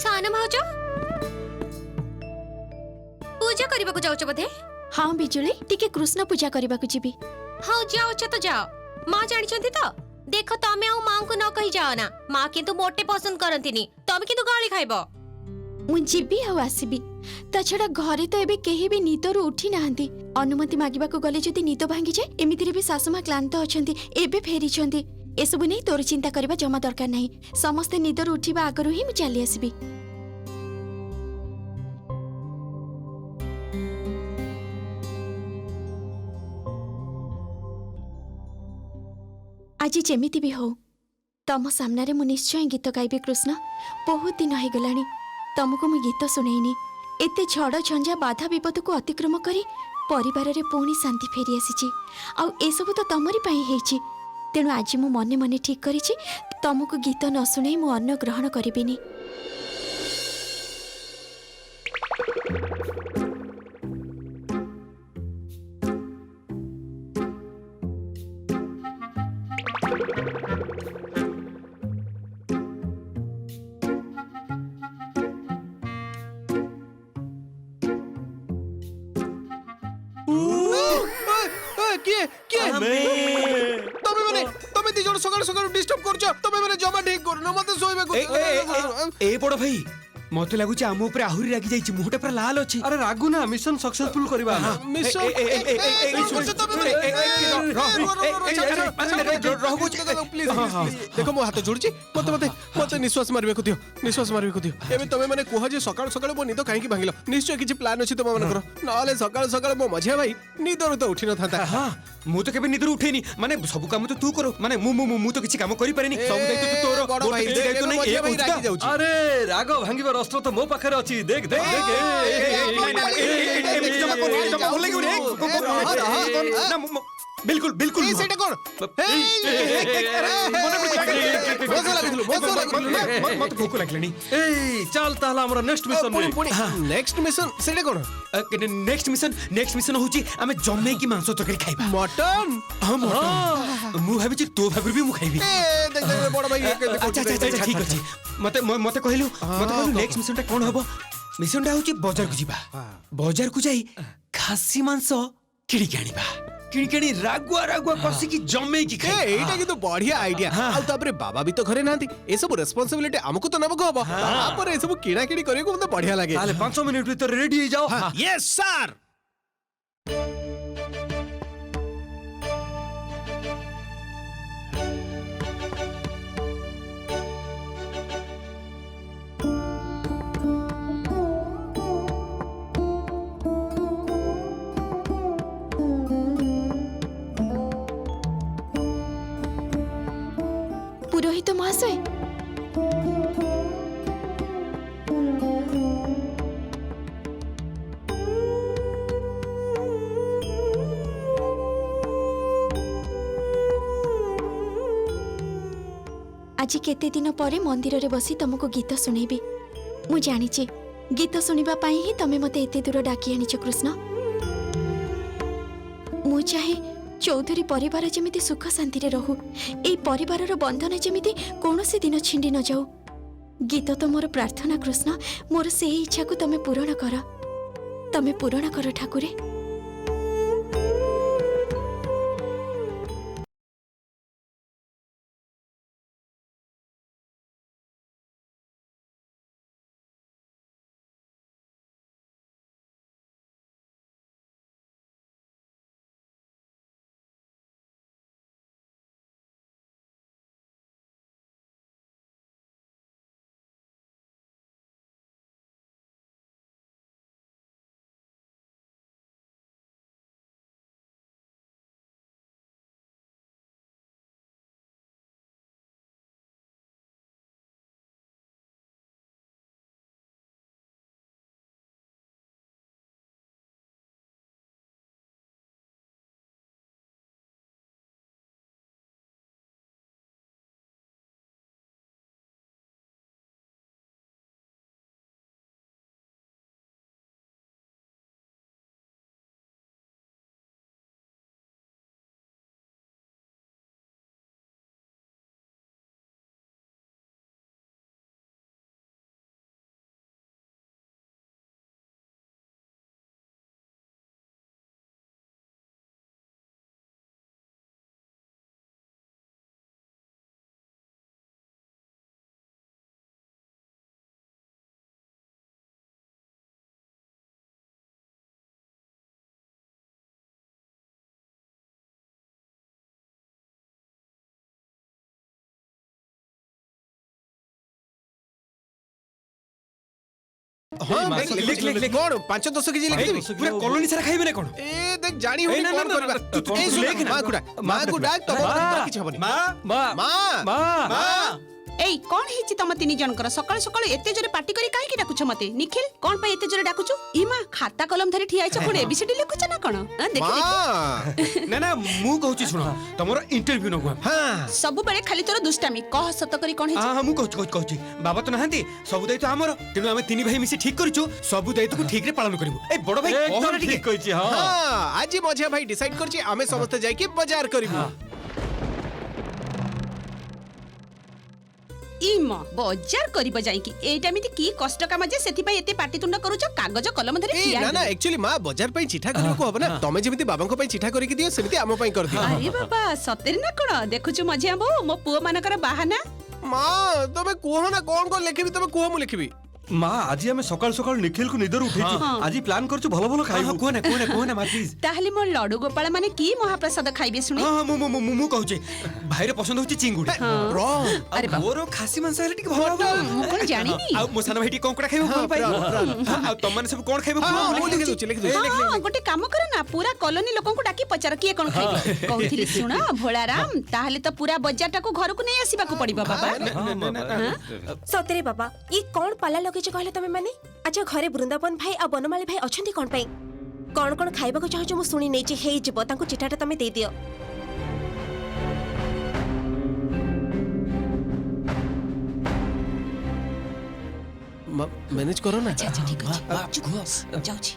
सान भाउज पूजा करबा को जाउछ बधे। हाँ बिजुली टिके कृष्ण पूजा करबा को जीबी। हाँ जाउछ तो जाओ माँ जानी तो देख तमे आ माँ को न कही जाओ ना माँ किंतु मोटे पसंद करंतिनी तमे किंतु गाली खाइबो। मु जीबी आ आसीबी ता छड़ा घरे तो एबे केही भी निदरू उठी नाहंती अनुमति मागिबा को गले जदी निद भांगी जाए एमितिरे भी सासुमा क्लांत अछंती एबे फेरी छंती एसबु नै तोर चिंता करबा जमा दरकार नाही समस्त निदरू उठिबा आगरु ही मु चली आसीबी। आज जेमिति भी हो तम सामने रे मु निश्चय गीत गाइबी कृष्ण बहुत दिन हो गलानी तुमको मु गीत सुनैनी एते झड़ झंझा बाधा विपद को अतिक्रम करी परिवार रे पुणी शांति फेरी आसीची आउ ए सब तो तमरी पई हेची तेणु आज मु मने मने ठीक करिछि तुमको गीत न सुनै मु अन्न ग्रहण करिबिनी। तमे दी जण सकाळ सकाळ डिस्टर्ब करछ तमे माने जमा ठीक कर न मते सोइबे को ए बड़ भाई मते लागुची आम ऊपर आहुरी रागी जाईची मुहटा पर लाल अछि। अरे रागु ना मिशन सक्सेसफुल करबा मिशन देखो मो हाथ जोड़ची मते मते मते निश्वास मारबे को दियो निश्वास मारबे को दियो एबे तमे माने कोहा जे सकाळ सकाळ मो निद काहे की भांगिलो निश्चय किछि प्लान अछि तमे माने करो नाले सकाळ सकाळ मो मझिया भाई निदर तो उठी न थाता। हां मु तो केबे निदर उठेनी माने सब काम तो तू करो माने मु तो किछि काम करि पारेनी सब दायित्व तो तोर बड़ भाई दायित्व नै ए भाई रागी जाउची। अरे राग भांगिबार अस्त्र तो मो पाखरे अछि देख देख बिल्कुल बिल्कुल सेटा कोन मत भूख लागलेनी ए चल ताला हमरा नेक्स्ट मिशन रे नेक्स्ट मिशन सेटा कोन नेक्स्ट मिशन होची हमें जम्मे की मांस तरकारी खाइबा मटन हां मटन मु भाबी तो भागुर भी मु खाइबी देख देख बड़ भाई अच्छा ठीक अछि मते मते कहलु नेक्स्ट मिशन ता कोन हबो मिशन ता होची बाजार को जीबा बाजार को जाई खासी मांस किडी कानिबा किणी रागुआ रागुआ कसी की जम्मे की खाई एटा कि तो बढ़िया आइडिया आ तापरे बाबा भी तो घरे नांती ए सब रिस्पांसिबिलिटी हमको तो नबको हबो तापर ए सब किणा किणी करियो को तो बढ़िया लागे ताले 5 मिनिट भीतर रेडी हो जाओ। यस सर पुरोहित महाशय आज केते दिन परे मंदिर रे बसी तुमको गीत सुनेबी मु जानिछि गीत सुनिबा पाई ही तमे मते एते दूर डाकी आनिछ कृष्ण मु चाहे चौधरी परिवार जेमिति सुख शांति रे रहू ए परिवार रो बंधन जेमिति कोनोसी दिन छिंडी न जाऊ गीत तो मोर प्रार्थना कृष्ण मोर से इच्छा को तमे पूर्ण कर ठाकुरे। हाँ माँ, देख, लिख, लिख, लिख। कौन 5-10 केजी लिखिदेବି पूरा कॉलोनी सारा खाइबे ना कोन ए देख ଜାଣି ହଉନି ନା, କଣ ନା, କରିବା ନା, ନା, ତୁ କଣ ଏ ତୁ ଶୁଣ ଲେଖ ନା। ମାକୁ ଡାକ ତମ ମା, କିଛି ହବନି ମା ମା ମା ମା ମା ଏଇ କଣ ହେଇଛି ତମ ତିନି ଜଣଙ୍କର ସକାଳୁ ସକାଳୁ ଏତେ ଜୋରେ ପାଟି କରି କାହିଁକି ଡାକୁଛ ମତେ ନିଖିଲ କଣ ପାଇଁ ଏତେ ଜୋରେ ଡାକୁଛୁ ଇମା ଖାତା କଲମ ଧରି ଠିଆ ହେଇଛ କଣ ଏବିସିଡି ଲେଖୁଛ ନା କଣ ଦେଖି ମା ଦେଖି ନା ନା ମୁଁ କହୁଛି ଶୁଣ ତମର ଇଣ୍ଟରଭ୍ୟୁ ନଗୁଆ ହଁ ସବୁବେଳେ ଖାଲି ତୋର ଦୁଷ୍ଟାମି କହ ସତ କରି କଣ ହେଇଛି ହଁ ମୁଁ କହୁଛି ବାବା ତ ନାହାନ୍ତି ସବୁ ଦାୟିତ୍ୱ ଆମର ତେଣୁ ଆମେ ତିନି ଭାଇ ମିଶି ଠିକ କରିଛୁ ସବୁ ଦାୟିତ୍ୱକୁ ଠିକରେ ପାଳନ କରିବୁ ଏ ବଡ ଭାଇ একদম କହନା ঠিক ଟିକେ কইছি হ্যাঁ ହଁ ଆଜି ମଝିଆ ଭାଇ ଡିସାଇଡ୍ କରିଛି ଆମେ ସମସ୍ତେ ଯାଇକି ବଜାର କରିବୁ ଇମ ବଜାର କରିବ ଯାଇକି ଏଇଟା ଏମିତି କି କଷ୍ଟ କାମ ଯେ ସେଥିପାଇଁ ଏତେ ପାଟିତୁଣ୍ଡ କରୁଛ କାଗଜ କଲମ ଧରି ଏ ଠିଆ ନା ନା ହେଇଯାଅ। ଆକ୍ଚୁଆଲି ମା ବଜାର ପାଇଁ ଚିଠା କରିବାକୁ ହବ ନା ତମେ ଯେମିତି ବାବାଙ୍କ ପାଇଁ ଚିଠା କରିକି ଦିଅ ସେମିତି ଆମ ପାଇଁ କରିଦିଅ ଆରେ ବାବା ସତରେ ନା କଣ ଦେଖୁଛୁ ମଝିଆ ବୋଉ ମୋ ପୁଅ ମାନଙ୍କର ବାହାନା ମା ତମେ କୁହ ନା କଣ କଣ ଲେଖିବି ତମେ କୁହ ମୁଁ ଲେଖିବି মা আজি আমি সকাল সকাল নিখিলକୁ নিଦରୁ উঠେଇଛୁ আজি প্ଲାন করଛୁ ଭଲ ଭଲ ଖାଇବୁ କୁହନା ମା ପ୍ଲିଜ ତାହେଲେ ମୋ ଲଡୁ ଗୋପାଳ ମାନେ କି ମହାପ୍ରସାଦ ଖାଇବେ ଶୁଣି ହଁ ମୁଁ କହୁଛି ଭାଇର ପସନ୍ଦ ହଉଛି ଚିଙ୍ଗୁଡି ର ଆରେ ବାବା ମୋର ଖାସି ମାଂସ ହେଲେ ଟିକେ ଭଲ ହବ ମୁଁ କଣ ଜାଣିନି ଆଉ ମୋ ସାନ ଭାଇ ଟିକେ କଙ୍କଡା ଖାଇବ ଭଲ ପାଇ ଆଉ ତମମାନେ ସବୁ କଣ ଖାଇବ କୁହ, ମୁଁ ଲେଖି ଲେଖିଦଉଛି। ଦଉଛି ଲେଖି ଦଉଛି ହଁ, ଗୋଟେ କାମ କର ନା ପୁରା କଲୋନୀ ଲୋକଙ୍କୁ ଡାକି ପଚାର କିଏ କଣ ଖାଇବେ କହୁଥିଲି ଶୁଣ ଭୋଳାରାମ ତାହେଲେ ତ ପୁରା ବଜାରଟାକୁ ଘରକୁ ନେଇ ଆସିବାକୁ ପଡିବ ବାବା ସତରେ ବାବା ଇ କଣ ପାଲା ଲଗେଇଛ କହିଲେ ତମେ ମାନେ ଆଚ୍ଛା ଘରେ ବୃନ୍ଦାବନ ଭାଇ ଆଉ ବନମାଳୀ ଭାଇ ଅଛନ୍ତି କଣ ପାଇଁ କଣ କଣ ଖାଇବାକୁ ଚାହୁଁଛ ମୁଁ ଶୁଣି ନେଇଛି ହେଇଯିବ ତାଙ୍କୁ ଚିଠାଟା ତମେ ଦେଇଦିଅ ମ୍ୟାନେଜ କର ନା ଆଚ୍ଛା ଠିକ ଅଛି ଯାଉଛି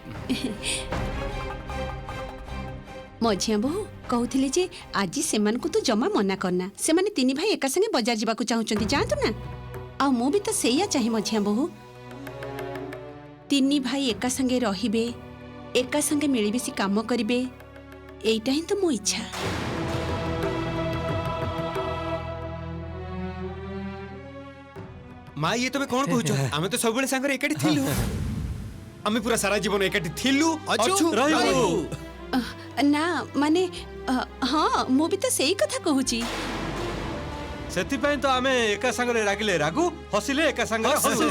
ମଝିଆ ବୋହୁ କହୁଥିଲି ଯେ ଆଜି ସେମାନଙ୍କୁ ତୁ ଜମା ମନା କରନା ସେମାନେ ତିନି ଭାଇ ଏକା ସାଙ୍ଗେ ବଜାର ଯିବାକୁ ଚାହୁଁଛନ୍ତି ଯାଆନ୍ତୁ ନା ଆଉ ମୁଁ ବି ତ ସେଇଆ ଚାହିଁ ମଝିଆ ବୋହୁ ତିନି ଭାଇ ଏକା ସାଙ୍ଗେ ରହିବେ ଏକା ସାଙ୍ଗେ ମିଳିମିଶି କାମ କରିବେ ଏଇଟା ହିଁ ତ ମୋ ଇଚ୍ଛା ମା ଇଏ ତମେ କଣ କହୁଛ ଆମେ ତ ସବୁବେଳେ ସାଙ୍ଗରେ ଏକାଠି ଥିଲୁ ଆମେ ପୁରା ସାରା ଜୀବନ ଏକାଠି ଥିଲୁ ଅଛୁ ରହିବୁ ନା ମାନେ ହଁ ମୁଁ ବି ତ ସେଇ କଥା କହୁଛି ସେଥିପାଇଁ ତ ଆମେ ଏକା ସାଙ୍ଗରେ ରାଗିଲେ ରାଗୁ ହସିଲେ ଏକା ସାଙ୍ଗରେ ହସୁ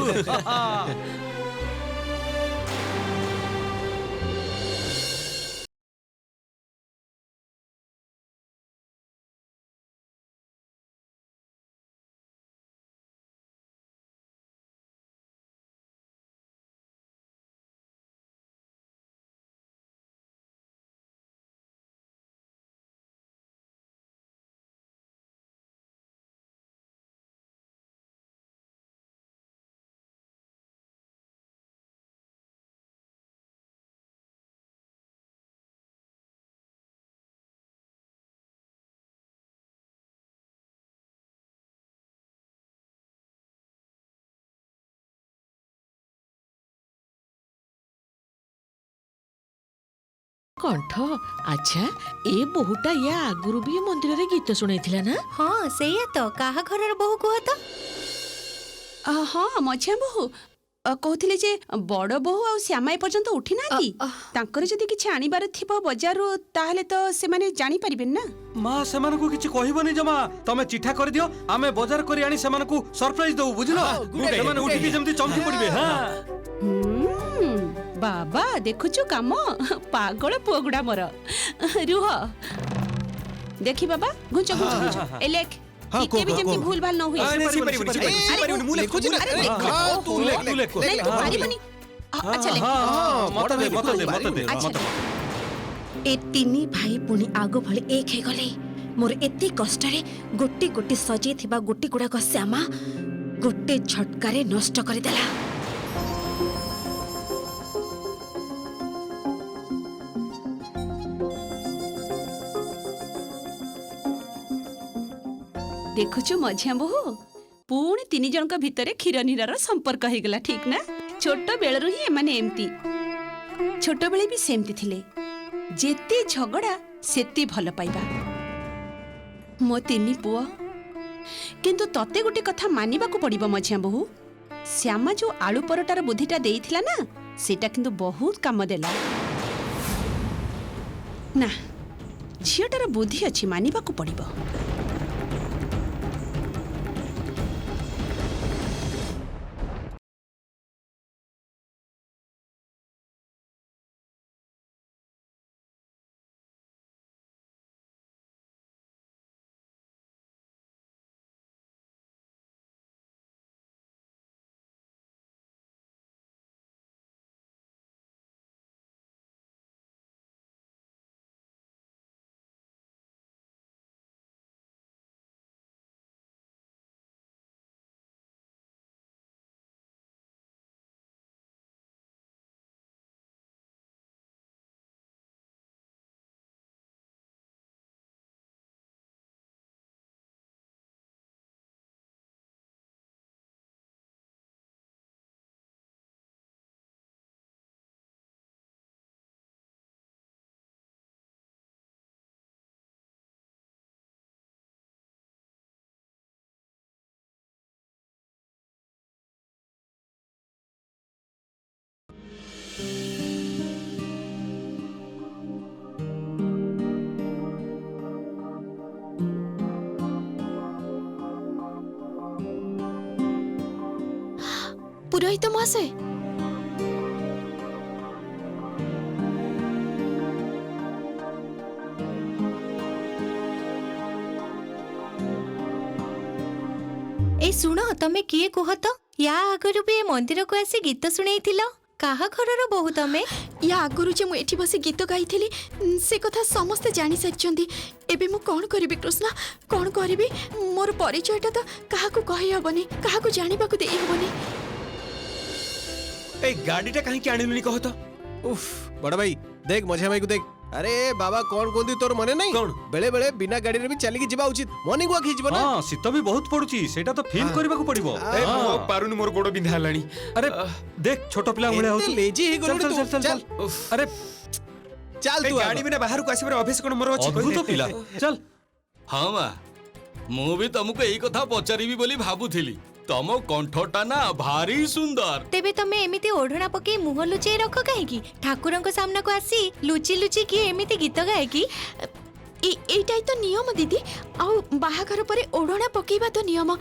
କଣ୍ଠ ଆଚ୍ଛା ଏ ବୋହୁଟା ୟା ଆଗରୁ ବି ଏ ମନ୍ଦିରରେ ଗୀତ ଶୁଣାଇଥିଲା ନା ହଁ ସେଇଆ ତ କାହା ଘରର ବୋହୁ କୁହ ତ ହଁ ମଝିଆ ବୋହୁ କହୁଥିଲି ଯେ ବଡ ବୋହୁ ଆଉ ଶ୍ୟାମା ଏ ପର୍ଯ୍ୟନ୍ତ ଉଠି ନାହାନ୍ତି ତାଙ୍କର ଯଦି କିଛି ଆଣିବାର ଥିବ ବଜାରରୁ ତାହେଲେ ତ ସେମାନେ ଜାଣିପାରିବେନି ନା ମା ସେମାନଙ୍କୁ କିଛି କହିବନି ଜମା ତମେ ଚିଠା କରିଦିଅ ଆମେ ବଜାର କରି ଆଣି ସେମାନଙ୍କୁ ସରପ୍ରାଇଜ ଦଉ ବୁଝିଲ ସେମାନେ ଉଠିକି ଯେମିତି ଚମକି ପଡିବେ ହଁ ବାବା ଦେଖୁଛୁ କାମ ପାଗଳ ପୁଅ ଗୁଡା ମୋର ରୁହ ଦେଖି ବାବା ଘୁଞ୍ଚ ଘୁଞ୍ଚ ଘୁଞ୍ଚ ଏ ଲେଖ ଟିକେ ବି ଯେମିତି ଭୁଲ ଭାଲ ନ ହୁଏ ମୁଁ ଲେଖୁଛି ନା ଆରେ ଲେଖ ତୁ ଲେଖ ଲେଖ ନାଇଁ ତୁ ପାରିବନି ଆଚ୍ଛା ଲେଖ ମତେ ଦେ ଆଚ୍ଛା ଏ ତିନି ଭାଇ ପୁଣି ଆଗ ଭଳି ଏକ ହେଇଗଲେ ମୋର ଏତେ କଷ୍ଟରେ ଗୋଟି ଗୋଟି ସଜେଇଥିବା ଗୋଟି ଗୁଡାକ ଶ୍ୟାମା ଗୋଟେ ଝଟକାରେ ନଷ୍ଟ କରିଦେଲା ଦେଖୁଛୁ ମଝିଆ ବୋହୁ ପୁଣି ତିନି ଜଣଙ୍କ ଭିତରେ କ୍ଷୀର ନୀରାର ସମ୍ପର୍କ ହେଇଗଲା ଠିକ ନା ଛୋଟ ବେଳରୁ ହିଁ ଏମାନେ ଏମିତି ଛୋଟବେଳେ ବି ସେମିତି ଥିଲେ ଯେତେ ଝଗଡା ସେତେ ଭଲ ପାଇବା ମୋ ତିନି ପୁଅ କିନ୍ତୁ ତତେ ଗୋଟେ କଥା ମାନିବାକୁ ପଡିବ ମଝିଆ ବୋହୁ ଶ୍ୟାମା ଯୋଉ ଆଳୁ ପରଟାର ବୁଦ୍ଧିଟା ଦେଇଥିଲା ନା ସେଟା କିନ୍ତୁ ବହୁତ କାମ ଦେଲା ନା ଝିଅଟାର ବୁଦ୍ଧି ଅଛି ମାନିବାକୁ ପଡିବ पुरोहित महाशय, ए सुण तमे किए कुह तो या आगरु भी ए मंदिर को आसी गीत शुणैथिलो काहा घरर बहु तमे या आगुरु जे मु एठी बसी गीत गाइथिली से कथा समस्त जानि सारिचंदी। एबे मु कोन करिबि कृष्णा, कोन करिबि? मोर परिचयटा तो काहाकू कहि हबनी, काहाकू जानिबाकू देई हबनी। ए गाड़ीटा काहे के आनिलुनी कह तो? उफ बड़ भाई देख मझिया भाई को देख। अरे बाबा कौन कोंदी तोर मने नहीं कौन? बेले बेले बिना गाड़ी रे भी चली की जीवा उचित। मॉर्निंग वॉक ही जीवन ना। हां शीत भी बहुत पड़ुची, सेटा तो फील करबाकू पड़िबो। ए मो पारुनी मोर गोड़ बिंधा हलानी। अरे देख छोट पिला भले हो एते लेजी ही चल गोलू चल चल चल। चल अरे चल तू गाड़ी बिना बाहर को आसीबार अभ्यास कोन मोर अछि? अद्भुत पिला चल। हाँ माँ मु भी तुमको यही कथा पचारिबी बोली भाबुथिली। तम कंठटा ना भारी सुंदर। तेबे तमे एमिति ओढ़ना पके मुह लुचेई रख काहेकी ठाकुरंक सामना को आसी लुची लुची कि एमिति गीत गाए की एटाई तो नियम दीदी। आउ बाहाघर परे ओढ़ना पकेइबा तो नियम।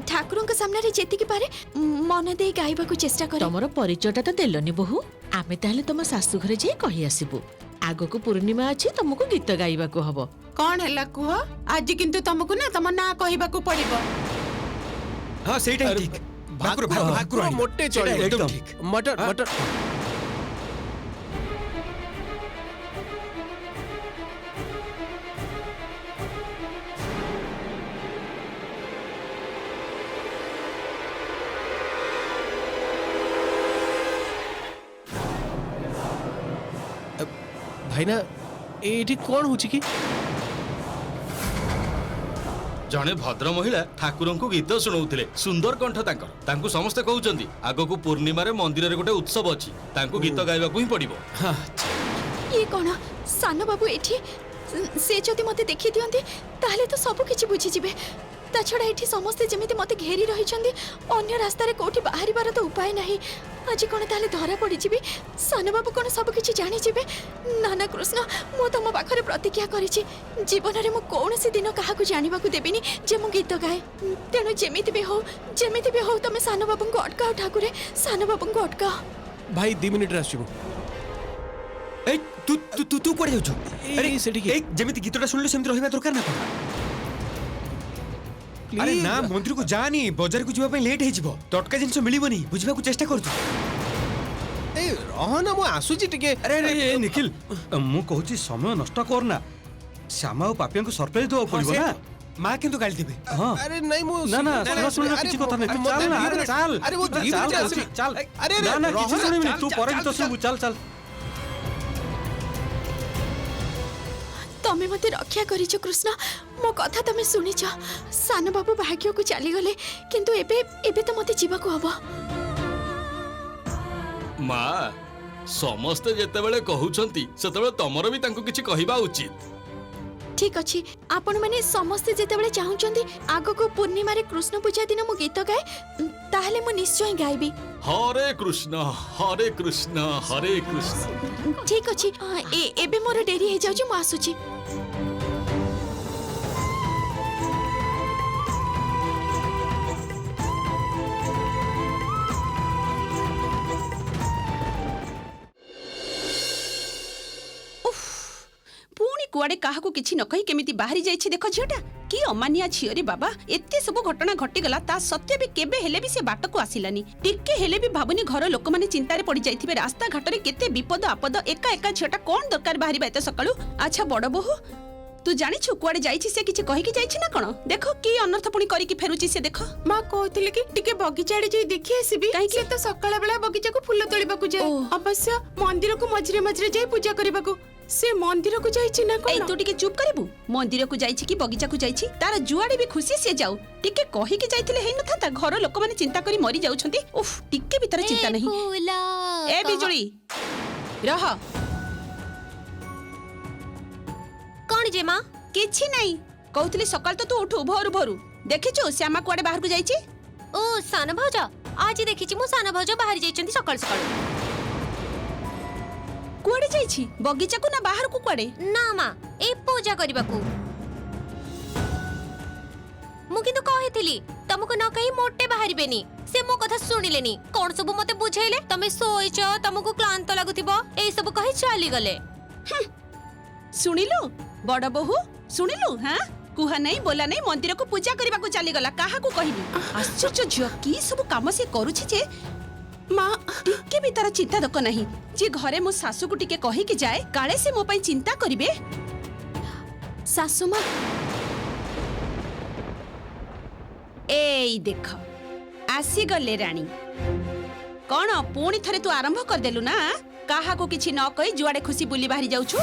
ठाकुरंक सामने रे जेतिकी पारे मन दे गाइबाकू चेष्टा करे। तमर परिचयटा तो देलनी बहु। आमे ताहले तम सासु घरे जे कहि आसीबु। आगको पूर्णिमा अछि, तुमको गीत गाइबाकू हबो। कौन है कुह? आज किंतु तुमको ना तम ना कहबाकू पड़िबो। हां सेटा ठीक। भाकुर भाकुर भाकुर मोटे चढ़े एकदम ठीक। मटर मटर भाई ना एठी कौन होची की? जड़े भद्र महिला ठाकुर को गीत शुणाउथिले। सुंदर कंठ तांको समस्ते कहउचंदी आगो पूर्णिमा रे मंदिर रे गोटे उत्सव अछि, तांको गीत गाइबाकू ही पड़िबो। ये कोन सानो बाबू एठी से जदि मते देखि दियंती ताहले तो सब किछि बुझी जिवे। ता छडा एठी समस्ते जेमिति मते घेरी रहिचंदी, अन्य रास्ता रे कोठी बाहरिबार तो उपाय नाही। आज कोन ताहले धरा पड़ी जिबी? सानो बाबू कोन सब किछि जानि जिवे? ना ना कृष्ण, मो तम पाखरे प्रतिज्ञा करिछि जीवन रे मो कोनसी दिन काहाकू जानिबाकू देबिनी जे मो गीत गाए। तेनु जेमिति भी हो तमे सानो बाबू को अटकाओ। ठाकुरे सानो बाबू को अटकाओ। भाई 2 मिनिट रे आछिबो। ए तू तू तू तू कोड़े जाउछु? अरे सेठी की ए जेमिति गीतटा सुनले सेमिति रहिबा दरकार ना। अरे ना मंदिर को जानी, बाजार को जीवा लेट हो जीवो। तटका जिनस मिलिबनी, बुझबा को चेष्टा करछु। ए रह ना मो आसुची टिके। अरे अरे निखिल मु कहूची समय नष्ट करना। श्यामा और पापिया को सरप्राइज दो पड़िबो ना। मां किंतु गाली देबे। हां अरे नहीं मो ना ना सुन किछि कथा नहीं। चल ना अरे चल। अरे वो चल। अरे ना ना किछि सुनिबनी, तू पर भी तो सुन। चल चल। तमे मते रक्षा करिछ कृष्ण, मो कथा तमे सुनिछ। सानो बाबू भाग्य को चली गले, किंतु एबे तो मते जीवा को हबो। माँ समस्ते जेतेबेले कहउचंती सेतेबेले तमरो भी तांको किछि कहिबा उचित। ठीक अछि, आपण माने समस्ते जेतेबेले चाहुचंती आगो को पूर्णिमा रे कृष्ण पूजा दिन मो गीत गाए, ताहले मो निश्चय गाइबी। हरे कृष्ण हरे कृष्ण हरे कृष्ण। ठीक अछि, एबे मोर डेरी हे जाउछ, मो आसुची। पुणी कुआडे काहाकू किछि न कहि केमिति बाहरी जाइछि। देखो झियोटा की अमानिया झियो रे बाबा। एते सब घटना घटी गला, ता सत्य भी केबे हेले भी से बाट को आसिलानी। टिके हेले भी भाबुनी घर लोक माने चिंता रे पड़ी जाइथिबे। रास्ता घाट रे केते विपद आपद, एका एका झियोटा कोन दरकार बाहरी एते सकाळू। अच्छा बड़ बहु तू जानिछु कुआडे जाइछि से किछि कहि कि जाइछि ना कोन? देखो की अनर्थ पुणी करि कि फेरुछि से। देखो मां कहथिले कि टिके बगीचा रे जे देखि आसीबी। से तो सकाळ बेला बगीचा को फूल तोड़ीबाकू जाय। अवश्य मंदिर को मझरे मझरे जाय पूजा करिबाकू। से मंदिर को जाइछि ना कोन? ए तू टिके चुप करबू। मंदिर को जाइछि कि बगीचा को जाइछि, तार जुआडे भी खुशी से जाऊ। टिके कहि कि जाइथिले हेइ नथा, घर लोक माने चिंता करी मरि जाउछंती। उफ टिके भीतर चिंता नहीं। ए बिजुली रह। कौन जे माँ? किछि नहीं कहउतली सकाळ तो तू उठू भोरू भोरू। देखिछु श्यामा कुआडे बाहर को जाइछि? ओ सान भौज आज देखिछि मो सान भौज बाहर जाइछंती सकाळ सकाळ। କୁଆଡେ ଯାଇଛି ବଗିଚାକୁ ନା ବାହାରକୁ କୁଆଡେ? ନା ମା ଏଇ ପୂଜା କରିବାକୁ। ମୁଁ କିନ୍ତୁ କହିଥିଲି ତମକୁ ନ କହି ମୋଟେ ବାହାରିବେନି। ସେ ମୋ କଥା ଶୁଣିଲେନି। କଣ ସବୁ ମତେ ବୁଝେଇଲେ, ତମେ ଶୋଇଛ, ତମକୁ କ୍ଳାନ୍ତ ଲାଗୁଥିବ, ଏଇ ସବୁ କହି ଚାଲିଗଲେ। ଶୁଣିଲୁ ବଡ ବୋହୁ, ଶୁଣିଲୁ? ହାଁ, କୁହା ନାହିଁ ବୋଲା ନାହିଁ ମନ୍ଦିରକୁ ପୂଜା କରିବାକୁ ଚାଲିଗଲା। କାହାକୁ କହିବି? ଆଶ୍ଚର୍ଯ୍ୟ ଝିଅ, କି ସବୁ କାମ ସେ କରୁଛି ଯେ ମା ଟିକେ ବି ତାର ଚିନ୍ତା ଦକ ନାହିଁ ଯେ ଘରେ ମୋ ଶାଶୁକୁ ଟିକେ କହିକି ଯାଏ, କାଳେ ସେ ମୋ ପାଇଁ ଚିନ୍ତା କରିବେ। ଶାଶୁ ମା, ଏଇ ଦେଖ ଆସିଗଲେ ରାଣୀ। କଣ ପୁଣି ଥରେ ତୁ ଆରମ୍ଭ କରିଦେଲୁ ନା? କାହାକୁ କିଛି ନ କହି ଯୁଆଡେ ଖୁସି ବୁଲି ବାହାରି ଯାଉଛୁ?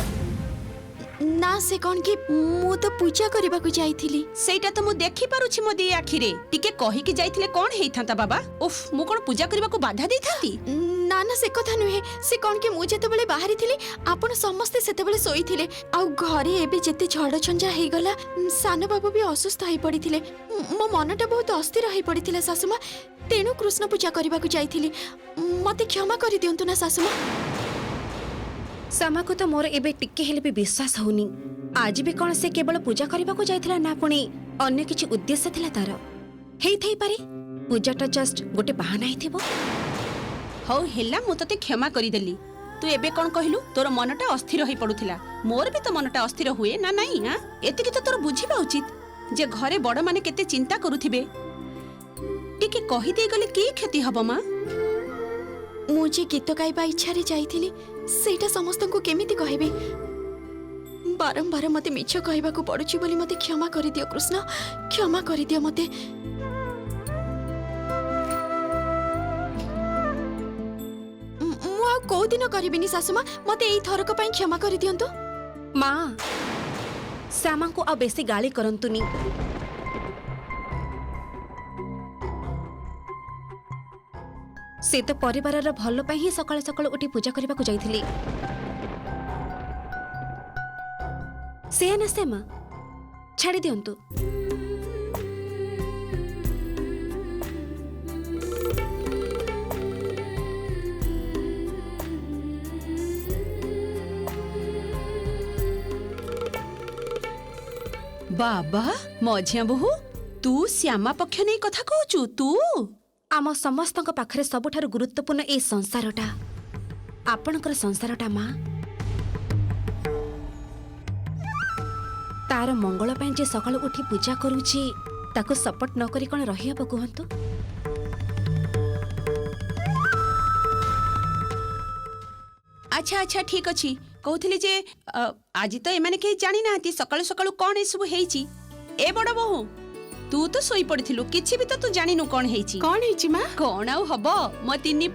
ନା ସେ କଣ କି ମୁଁ ତ ପୂଜା କରିବାକୁ ଯାଇଥିଲି। ସେଇଟା ତ ମୁଁ ଦେଖି ପାରୁଛି ମୋ ଦି ଆଖିରେ। ଟିକେ କହିକି ଯାଇଥିଲେ କଣ ହେଇଥାନ୍ତା ବାବା? ଉଫ୍, ମୁଁ କଣ ପୂଜା କରିବାକୁ ବାଧା ଦେଇଥାନ୍ତି? ନା ନା ସେ କଥା ନୁହେଁ। ସେ କଣ କି ମୁଁ ଯେତେବେଳେ ବାହାରିଥିଲି ଆପଣ ସମସ୍ତେ ସେତେବେଳେ ଶୋଇଥିଲେ। ଆଉ ଘରେ ଏବେ ଯେତେ ଝଡ଼ଝଞ୍ଜା ହେଇଗଲା, ସାନ ବାବୁ ବି ଅସୁସ୍ଥ ହେଇ ପଡ଼ିଥିଲେ। ମୋ ମନଟା ବହୁତ ଅସ୍ଥିର ହେଇ ପଡ଼ିଥିଲା ଶାଶୁମା। ତେଣୁ କୃଷ୍ଣ ପୂଜା କରିବାକୁ ଯାଇଥିଲି। ମତେ କ୍ଷମା କରିଦିଅନ୍ତୁ ନା ଶାଶୁମା। ଶ୍ୟାମାକୁ ତ ମୋର ଏବେ ଟିକେ ହେଲେ ବି ବିଶ୍ୱାସ ହଉନି। ଆଜି ବି କଣ ସେ କେବଳ ପୂଜା କରିବାକୁ ଯାଇଥିଲା ନା ପୁଣି ଅନ୍ୟ କିଛି ଉଦ୍ଦେଶ୍ୟ ଥିଲା ତାର? ହେଇଥାଇପାରେ ପୂଜାଟା ଜଷ୍ଟ ଗୋଟେ ବାହାନା ହେଇଥିବ। ହଉ ହେଲା, ମୁଁ ତତେ କ୍ଷମା କରିଦେଲି। ତୁ ଏବେ କଣ କହିଲୁ? ତୋର ମନଟା ଅସ୍ଥିର ହେଇ ପଡୁଥିଲା। ମୋର ବି ତ ମନଟା ଅସ୍ଥିର ହୁଏ ନା ନାଇଁ? ହାଁ, ଏତିକି ତ ତୋର ବୁଝିବା ଉଚିତ ଯେ ଘରେ ବଡମାନେ କେତେ ଚିନ୍ତା କରୁଥିବେ। ଟିକେ କହିଦେଇ ଗଲେ କି କ୍ଷତି ହବ ମା? ମୁଁ ଯେ ଗୀତ ଗାଇବା ଇଚ୍ଛାରେ ଯାଇଥିଲି ସେଇଟା ସମସ୍ତଙ୍କୁ କେମିତି କହିବି? ବାରମ୍ବାର ମତେ ମିଛ କହିବାକୁ ପଡୁଛି ବୋଲି ମତେ କ୍ଷମା କରିଦିଅ କୃଷ୍ଣ, କ୍ଷମା କରିଦିଅ ମତେ। ମୁଁ ଆଉ କୋଉ ଦିନ କରିବିନି ଶାଶୁମା। ମତେ ଏଇ ଥରକ ପାଇଁ କ୍ଷମା କରିଦିଅନ୍ତୁ। ମା, ଶ୍ୟାମାଙ୍କୁ ଆଉ ବେଶୀ ଗାଳି କରନ୍ତୁନି। ସେ ତ ପରିବାରର ଭଲ ପାଇଁ ହିଁ ସକାଳୁ ସକାଳୁ ଉଠି ପୂଜା କରିବାକୁ ଯାଇଥିଲେ। ସେୟା ନା ଶ୍ୟାମା? ଛାଡ଼ି ଦିଅନ୍ତୁ। ବାବା ମଝିଆ ବୋହୁ, ତୁ ଶ୍ୟାମା ପକ୍ଷ ନେଇ କଥା କହୁଛୁ? ତୁ ଆମ ସମସ୍ତଙ୍କ ପାଖରେ ସବୁଠାରୁ ଗୁରୁତ୍ୱପୂର୍ଣ୍ଣ ଏଇ ସଂସାରଟା, ଆପଣଙ୍କର ସଂସାରଟା ମା। ତାର ମଙ୍ଗଳ ପାଇଁ ଯେ ସକାଳୁ ଉଠି ପୂଜା କରୁଛି, ତାକୁ ସପୋର୍ଟ ନ କରି କଣ ରହିହବ କୁହନ୍ତୁ? ଆଚ୍ଛା ଆଚ୍ଛା ଠିକ ଅଛି। କହୁଥିଲି ଯେ ଆଜି ତ ଏମାନେ କେହି ଜାଣି ନାହାନ୍ତି ସକାଳୁ ସକାଳୁ କଣ ଏସବୁ ହେଇଛି। ଏ ବଡ ବୋହୁ, ତୁ ତ ଶୋଇ ପଡିଥିଲୁ, କିଛି ବି ତ ତୁ ଜାଣିନୁ କଣ ହେଇଛି। କଣ ହେଇଛି ମା? କଣ ଆଉ ହବ, ମୋ ତିନି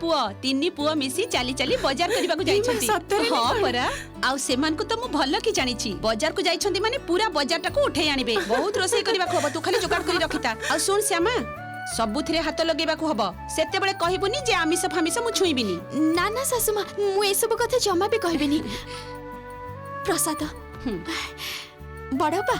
ପୁଅ ମିଶି ଚାଲି ଚାଲି ବଜାର କରିବାକୁ ଯାଇଛନ୍ତି। ସତରେ ନା ହଁ କଣ? ପରା, ଆଉ ସେମାନଙ୍କୁ ତ ମୁଁ ଭଲ କି ଜାଣିଛି। ବଜାରକୁ ଯାଇଛନ୍ତି ମାନେ ପୁରା ବଜାରଟାକୁ ଉଠେଇ ଆଣିବେ। ବହୁତ ରୋଷେଇ କରିବାକୁ ହବ, ତୁ ଖାଲି ଯୋଗାଡ଼ କରି ରଖିଥା। ଆଉ ଶୁଣ ଶ୍ୟାମା, ସବୁଥିରେ ହାତ ଲଗେଇବାକୁ ହବ। ସେତେବେଳେ କହିବୁନି ଯେ ଆମିଷ ଫାମିଷ ମୁଁ ଛୁଇଁବିନି। ନା ନା ଶାଶୁମା, ମୁଁ ଏସବୁ କଥା ଜମା ବି କହିବିନି। ପ୍ରସାଦ, ବଡ ବାପା